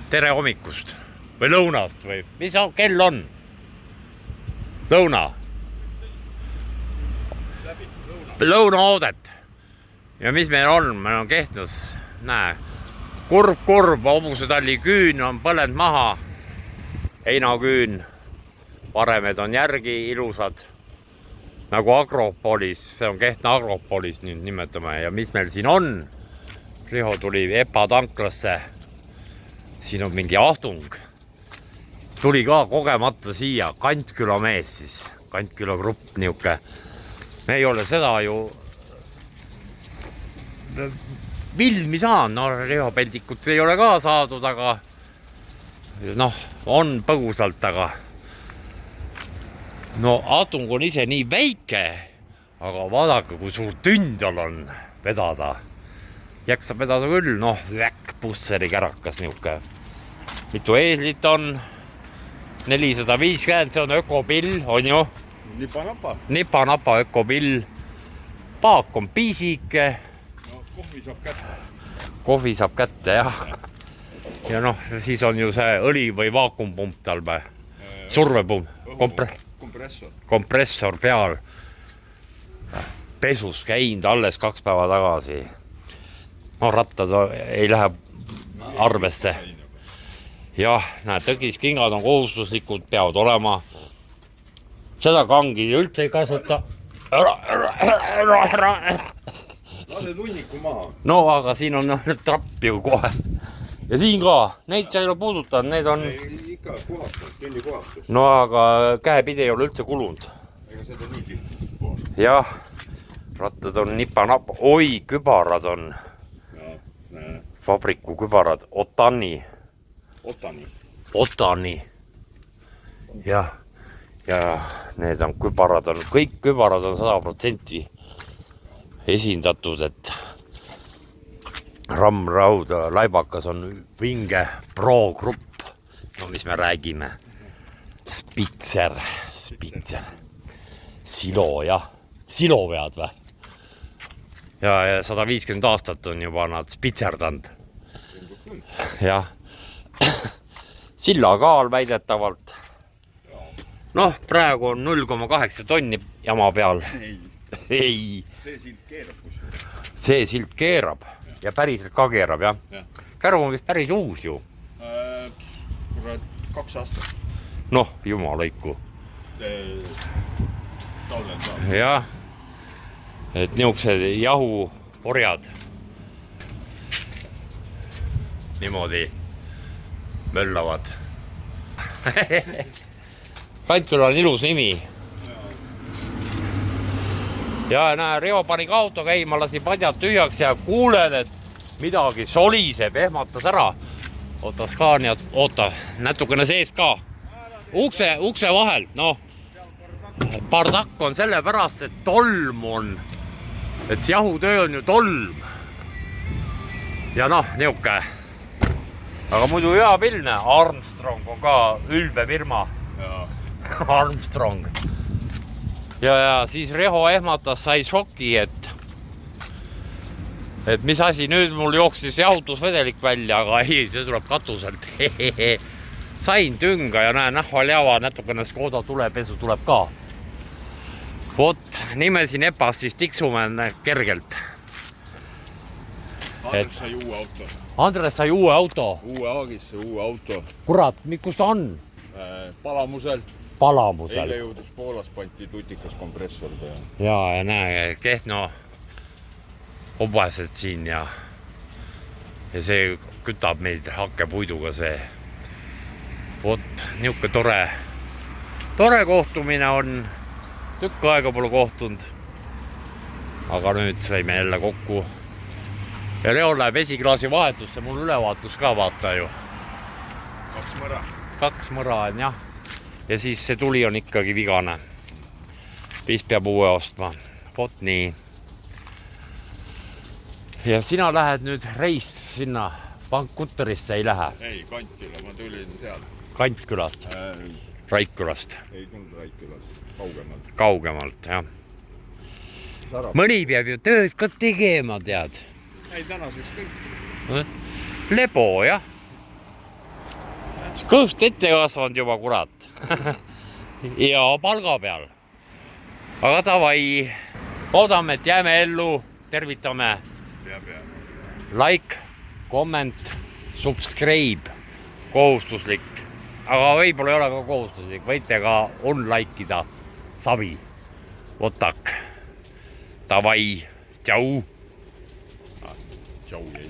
tere hommikust või lõunast või mis kell on? Lõuna. Lõunaoodet. Ja mis meil on? Meil on Kehtnas, näe, kurb, hobusetalli küün on põlend maha. Heinaküün, varemed on järgi ilusad. Nagu Agropolis, see on Kehtna Agropolis nüüd nimetame. Ja mis meil siin on? Riho tuli EPA tanklasse. Siin on mingi ahtung. Tuli ka kogemata siia, Kantküla mees siis. Kantküla grupp niuke. Me ei ole seda ju vilmi saan. No Riho Peldikut ei ole ka saadud, aga noh, on põgusalt, aga no ahtung on ise nii väike, aga vaadake, kui suur tündal on vedada. Jaksab vedada küll, noh, pusseri kärakas niuke. Mitu eeslit on? 450, see on ökopill, on ju? Nipa-napa. Nipa-napa ökopill. Paak on pisike. No, kohvi saab kätte. Kohvi saab kätte, jah. Ja noh, siis on ju see õli või vaakumpump talve. Survepump. Kompressor peal. Pesus käinud alles 2 päeva tagasi. No rattad ei lähe arvesse. Jah, näed, tõkiskingad on kohustuslikud, peavad olema. Seda kangi üldse ei kasuta. Lase tunniku maha. No, aga siin on trapp ju kohe. Ja siin ka, neid sa ei ole puudutanud, need on... Ikka puhastus, kinni puhastus. No, aga käepide ei ole üldse kulunud. Ega seda nii tihti puhastus. Jah, rattad on nipa-napa. Oi, kübarad on. Fabriku kübarad, Otani. Jah, ja need on kübarad on, kõik kübarad on 100% esindatud, et Rammraud, Laibakas on vinge Pro grupp, no mis me räägime, Spitzer, Silo, jah, Silo vead või? Ja 150 aastat on juba nad spitserdanud. Jah. Silla kaal väidetavalt. Noh, praegu on 0,8 tonni jama peal. Ei. See silt keerab kus. See silt keerab ja päriselt ka keerab, jah. Käru on vist päris uus ju. 2 aastat. Noh, jumalaiku. Talvel saab. Jah. Et niuksed jahu orjad niimoodi möllavad. Kantküla on ilus nimi. Ja näe, Riho pani ka auto käima, lasi padjad tühjaks ja kuulen, et midagi soliseb, ehmatas ära. Ootas ka nii, oota, natukene sees ka. Ukse vahelt, noh. Bardakk on selle pärast, et tolm on. Et see jahutöö on ju tolm. Ja noh, niuke. Aga muidu hea pilne. Armstrong on ka ülbe firma. Armstrong. Ja siis Riho ehmatas, sai šoki, et mis asi, nüüd mul jooksis jahutusvedelik välja, aga ei, see tuleb katuselt. Sain tünga ja näen nahvaljava, natukene Skoda tulepesu tuleb ka. Vot, nimesin EPAS, siis tiksume kergelt. Andres sai uue auto. Andres sai uue auto. Uue Aagisse, uue auto. Kurat, kus ta on? Palamusel. Eile jõudis Poolas, panti tutikas kompressor. Ja näe, Kehtna obased siin ja see kütab meid hakkepuiduga see. Vot, niuke tore kohtumine on. Tükk aega pole kohtunud. Aga nüüd saime jälle kokku. Ja Leo läheb esiklaasi vahetusse, mul ülevaatus ka vaata ju. 2 mõra. 2 mõra on jah. Ja siis see tuli on ikkagi vigane. Siis peab uue ostma. Vot nii. Ja sina lähed nüüd reis sinna Pankkutterisse, ei lähe? Ei, Kantküla, ma tulin seal. Kantkülast? Raikkülast? Ei tulnud Raikkülast, kaugemalt. Kaugemalt, jah. Mõni peab ju töös ka tegema, tead. Ei, tänaseks kõik. Lebo, jah. kõht ette kasvanud juba, kurat. Ja palga peal. Aga davai. Loodame, et jääme ellu. Tervitame. Like, comment, subscribe. Kohustuslik. Aga võib-olla ei ole ka kohustuslik. Võite ka on-likeida savi. Votak. Davai. Tšau. Tšau.